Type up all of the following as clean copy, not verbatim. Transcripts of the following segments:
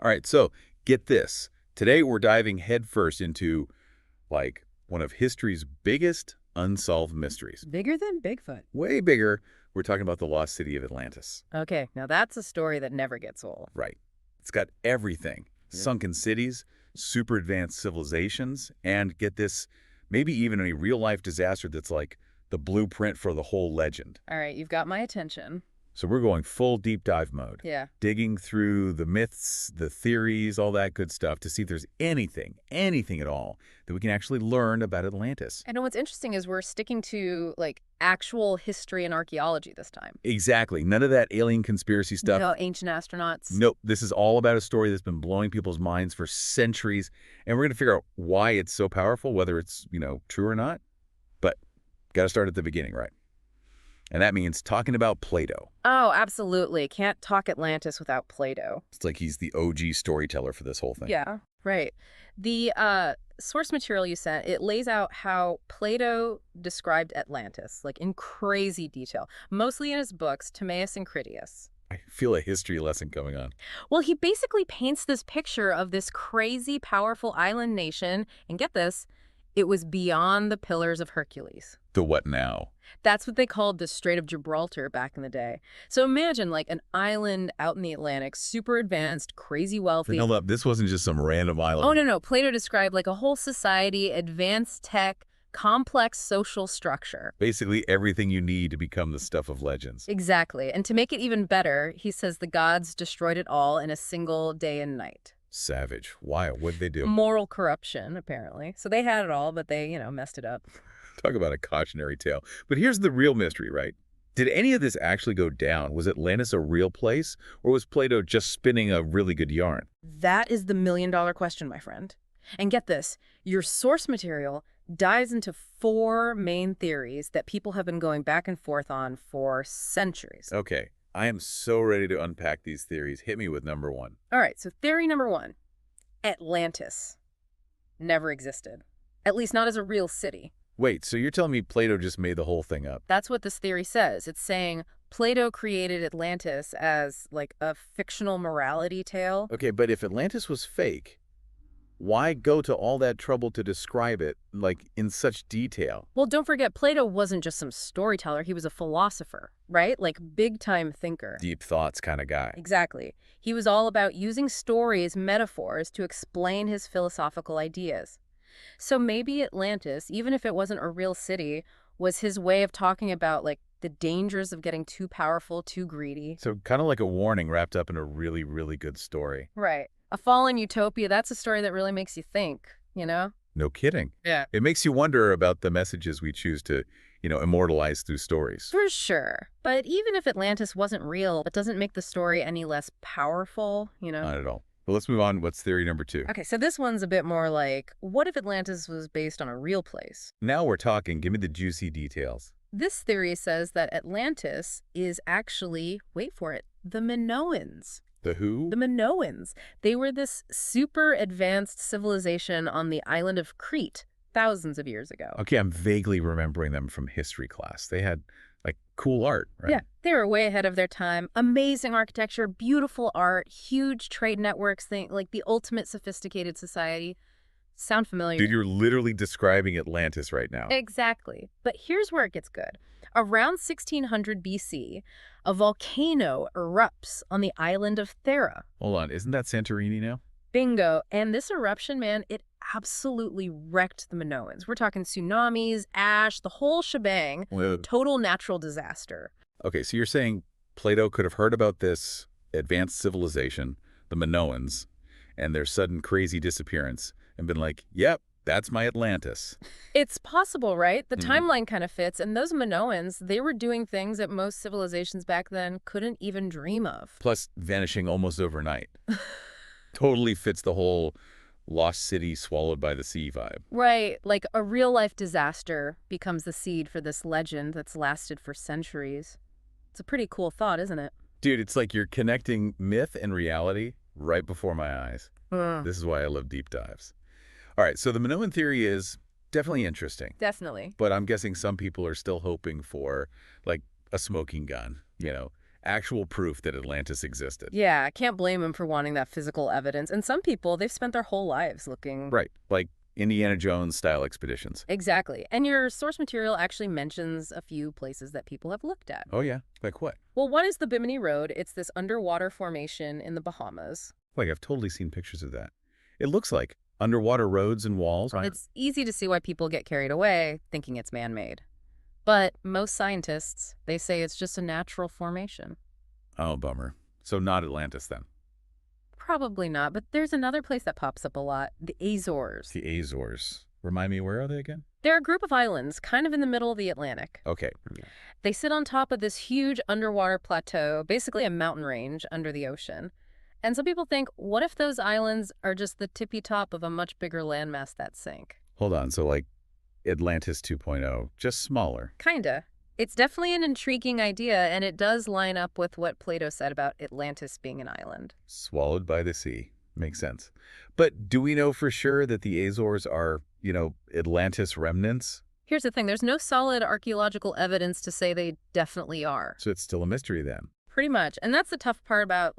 All right, so get this. Today we're diving headfirst into, like, one of history's biggest unsolved mysteries. Bigger than Bigfoot. Way bigger. We're talking about the lost city of Atlantis. Okay, now that's a story that never gets old. Right. It's got everything. Yeah. Sunken cities, super advanced civilizations, and get this, maybe even a real-life disaster that's like the blueprint for the whole legend. All right, you've got my attention. So we're going full deep dive mode. Yeah. Digging through the myths, the theories, all that good stuff to see if there's anything at all that we can actually learn about Atlantis. And what's interesting is we're sticking to, like, actual history and archaeology this time. Exactly. None of that alien conspiracy stuff. No ancient astronauts. Nope. This is all about a story that's been blowing people's minds for centuries, and we're going to figure out why it's so powerful, whether it's, true or not. But got to start at the beginning, right? And that means talking about Plato. Oh, absolutely. Can't talk Atlantis without Plato. It's like he's the OG storyteller for this whole thing. Yeah, right. The source material you sent, it lays out how Plato described Atlantis, like in crazy detail, mostly in his books, Timaeus and Critias. I feel a history lesson coming on. Well, he basically paints this picture of this crazy, powerful island nation, and get this, it was beyond the Pillars of Hercules. The what now? That's what they called the Strait of Gibraltar back in the day. So imagine like an island out in the Atlantic, super advanced, crazy wealthy. Hold up, this wasn't just some random island. Oh, no. Plato described like a whole society, advanced tech, complex social structure. Basically everything you need to become the stuff of legends. Exactly. And to make it even better, he says the gods destroyed it all in a single day and night. Savage. Why? What'd they do? Moral corruption, apparently. So they had it all, but they, messed it up. Talk about a cautionary tale. But here's the real mystery, right? Did any of this actually go down? Was Atlantis a real place? Or was Plato just spinning a really good yarn? That is the million-dollar question, my friend. And get this, your source material dives into 4 main theories that people have been going back and forth on for centuries. Okay, I am so ready to unpack these theories. Hit me with number 1. All right, so theory number 1, Atlantis never existed, at least not as a real city. Wait, so you're telling me Plato just made the whole thing up? That's what this theory says. It's saying Plato created Atlantis as like a fictional morality tale. Okay, but if Atlantis was fake, why go to all that trouble to describe it, like, in such detail? Well, don't forget, Plato wasn't just some storyteller. He was a philosopher, right? Like, big-time thinker. Deep thoughts kind of guy. Exactly. He was all about using stories, metaphors, to explain his philosophical ideas. So maybe Atlantis, even if it wasn't a real city, was his way of talking about, like, the dangers of getting too powerful, too greedy. So kind of like a warning wrapped up in a really, really good story. Right. A fallen utopia, that's a story that really makes you think, No kidding. Yeah. It makes you wonder about the messages we choose to, immortalize through stories. For sure. But even if Atlantis wasn't real, it doesn't make the story any less powerful, Not at all. But let's move on. What's theory number 2? Okay, so this one's a bit more like, what if Atlantis was based on a real place? Now we're talking. Give me the juicy details. This theory says that Atlantis is actually, wait for it, the Minoans. The who? The Minoans. They were this super advanced civilization on the island of Crete thousands of years ago. Okay, I'm vaguely remembering them from history class. They had, like, cool art, right? Yeah, they were way ahead of their time. Amazing architecture, beautiful art, huge trade networks, like the ultimate sophisticated society. Sound familiar? Dude, you're literally describing Atlantis right now. Exactly. But here's where it gets good. Around 1600 BC, a volcano erupts on the island of Thera. Hold on, isn't that Santorini now? Bingo. And this eruption, man, it absolutely wrecked the Minoans. We're talking tsunamis, ash, the whole shebang. Whoa. Total natural disaster. Okay, so you're saying Plato could have heard about this advanced civilization, the Minoans, and their sudden crazy disappearance, and been like, yep, that's my Atlantis. It's possible, right? The timeline kind of fits. And those Minoans, they were doing things that most civilizations back then couldn't even dream of. Plus vanishing almost overnight. Totally fits the whole lost city swallowed by the sea vibe. Right. Like a real-life disaster becomes the seed for this legend that's lasted for centuries. It's a pretty cool thought, isn't it? Dude, it's like you're connecting myth and reality right before my eyes. This is why I love deep dives. All right, so the Minoan theory is definitely interesting. Definitely. But I'm guessing some people are still hoping for, like, a smoking gun, actual proof that Atlantis existed. Yeah, can't blame them for wanting that physical evidence. And some people, they've spent their whole lives looking. Right, like Indiana Jones style expeditions. Exactly. And your source material actually mentions a few places that people have looked at. Oh yeah? Like what? Well, one is the Bimini Road. It's this underwater formation in the Bahamas. Like I've totally seen pictures of that. It looks like underwater roads and walls. It's easy to see why people get carried away thinking it's man-made. But most scientists, they say it's just a natural formation. Oh, bummer. So not Atlantis then. Probably not, but there's another place that pops up a lot, the Azores. The Azores. Remind me, where are they again? They're a group of islands kind of in the middle of the Atlantic. Okay. They sit on top of this huge underwater plateau, basically a mountain range under the ocean. And some people think, what if those islands are just the tippy top of a much bigger landmass that sank? Hold on. So like Atlantis 2.0, just smaller. Kinda. It's definitely an intriguing idea, and it does line up with what Plato said about Atlantis being an island. Swallowed by the sea. Makes sense. But do we know for sure that the Azores are, Atlantis remnants? Here's the thing, there's no solid archaeological evidence to say they definitely are. So it's still a mystery then. Pretty much. And that's the tough part about,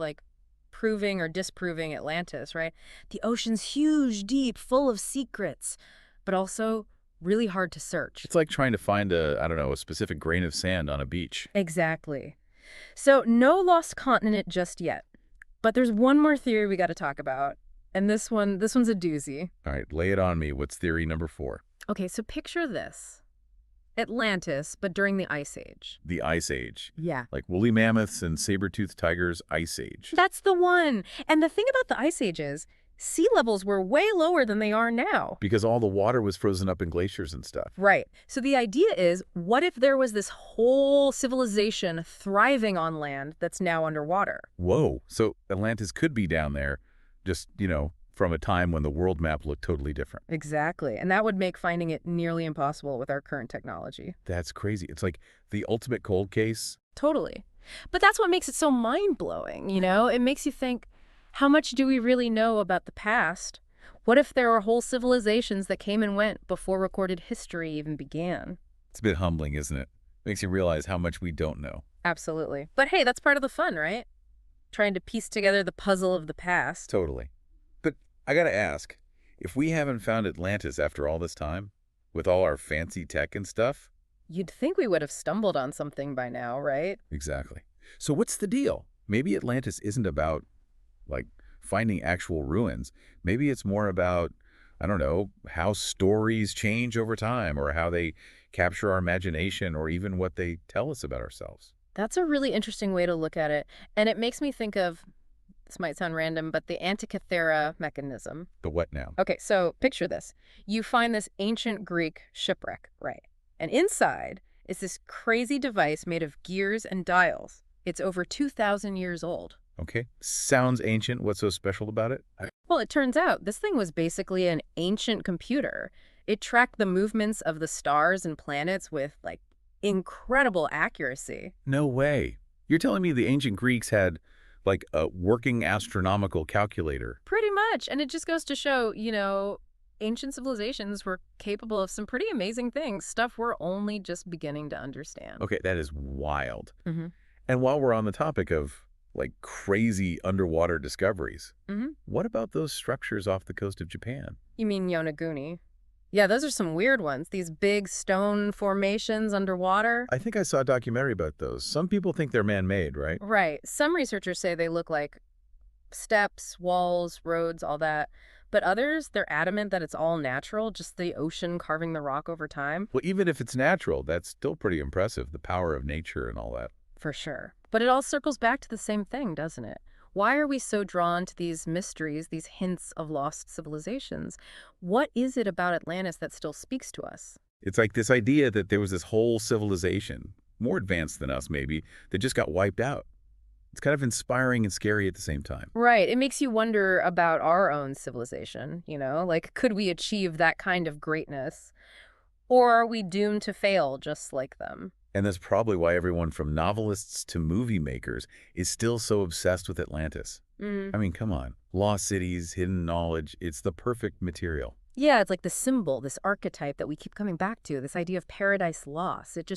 proving or disproving Atlantis, right? The ocean's huge, deep, full of secrets, but also really hard to search. It's like trying to find a specific grain of sand on a beach. Exactly. So no lost continent just yet. But there's one more theory we got to talk about. And this one's a doozy. All right, lay it on me. What's theory number 4? Okay, so picture this. Atlantis, but during the Ice Age. The Ice Age. Yeah. Like woolly mammoths and saber-toothed tigers, Ice Age. That's the one. And the thing about the Ice Age is, sea levels were way lower than they are now. Because all the water was frozen up in glaciers and stuff. Right. So the idea is, what if there was this whole civilization thriving on land that's now underwater? Whoa. So Atlantis could be down there, just, from a time when the world map looked totally different. Exactly. And that would make finding it nearly impossible with our current technology. That's crazy. It's like the ultimate cold case. Totally. But that's what makes it so mind-blowing, It makes you think, how much do we really know about the past? What if there are whole civilizations that came and went before recorded history even began? It's a bit humbling, isn't it? Makes you realize how much we don't know. Absolutely. But hey, that's part of the fun, right? Trying to piece together the puzzle of the past. Totally. But I gotta ask, if we haven't found Atlantis after all this time, with all our fancy tech and stuff? You'd think we would have stumbled on something by now, right? Exactly. So what's the deal? Maybe Atlantis isn't about finding actual ruins. Maybe it's more about, I don't know, how stories change over time or how they capture our imagination or even what they tell us about ourselves. That's a really interesting way to look at it. And it makes me think of, this might sound random, but the Thera mechanism. The what now? Okay, so picture this. You find this ancient Greek shipwreck, right? And inside is this crazy device made of gears and dials. It's over 2,000 years old. Okay. Sounds ancient. What's so special about it? Well, it turns out this thing was basically an ancient computer. It tracked the movements of the stars and planets with, incredible accuracy. No way. You're telling me the ancient Greeks had, a working astronomical calculator? Pretty much. And it just goes to show, ancient civilizations were capable of some pretty amazing things, stuff we're only just beginning to understand. Okay, that is wild. Mm-hmm. And while we're on the topic of crazy underwater discoveries. Mm-hmm. What about those structures off the coast of Japan? You mean Yonaguni? Yeah, those are some weird ones. These big stone formations underwater. I think I saw a documentary about those. Some people think they're man-made, right? Right. Some researchers say they look like steps, walls, roads, all that. But others, they're adamant that it's all natural, just the ocean carving the rock over time. Well, even if it's natural, that's still pretty impressive, the power of nature and all that. For sure. But it all circles back to the same thing, doesn't it? Why are we so drawn to these mysteries, these hints of lost civilizations? What is it about Atlantis that still speaks to us? It's like this idea that there was this whole civilization, more advanced than us maybe, that just got wiped out. It's kind of inspiring and scary at the same time. Right. It makes you wonder about our own civilization, could we achieve that kind of greatness? Or are we doomed to fail just like them? And that's probably why everyone from novelists to movie makers is still so obsessed with Atlantis. Mm. I mean, come on. Lost cities, hidden knowledge, it's the perfect material. Yeah, it's like the symbol, this archetype that we keep coming back to, this idea of paradise lost. It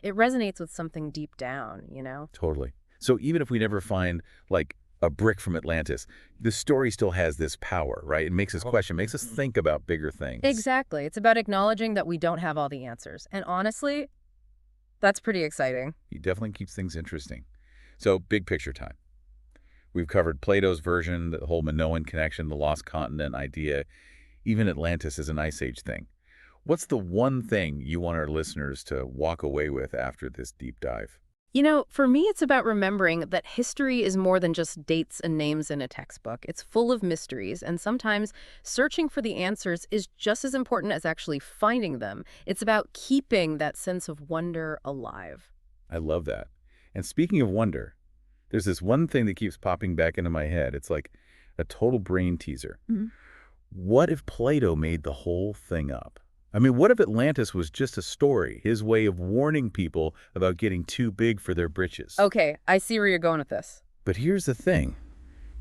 resonates with something deep down, Totally. So even if we never find, like, a brick from Atlantis, the story still has this power, right? It makes us question, makes us think about bigger things. Exactly. It's about acknowledging that we don't have all the answers. And honestly, that's pretty exciting. It definitely keeps things interesting. So big picture time. We've covered Plato's version, the whole Minoan connection, the lost continent idea, even Atlantis is an Ice Age thing. What's the one thing you want our listeners to walk away with after this deep dive? For me, it's about remembering that history is more than just dates and names in a textbook. It's full of mysteries, and sometimes searching for the answers is just as important as actually finding them. It's about keeping that sense of wonder alive. I love that. And speaking of wonder, there's this one thing that keeps popping back into my head. It's like a total brain teaser. Mhm. What if Plato made the whole thing up? I mean, what if Atlantis was just a story, his way of warning people about getting too big for their britches? Okay, I see where you're going with this. But here's the thing.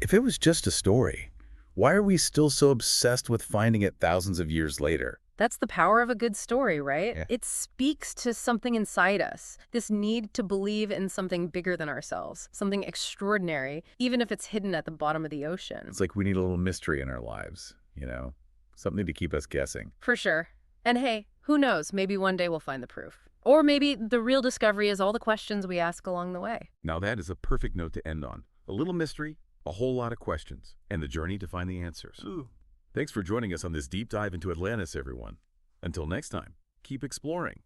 If it was just a story, why are we still so obsessed with finding it thousands of years later? That's the power of a good story, right? Yeah. It speaks to something inside us, this need to believe in something bigger than ourselves, something extraordinary, even if it's hidden at the bottom of the ocean. It's like we need a little mystery in our lives, you know? Something to keep us guessing. For sure. And hey, who knows, maybe one day we'll find the proof. Or maybe the real discovery is all the questions we ask along the way. Now that is a perfect note to end on. A little mystery, a whole lot of questions, and the journey to find the answers. Ooh. Thanks for joining us on this deep dive into Atlantis, everyone. Until next time, keep exploring.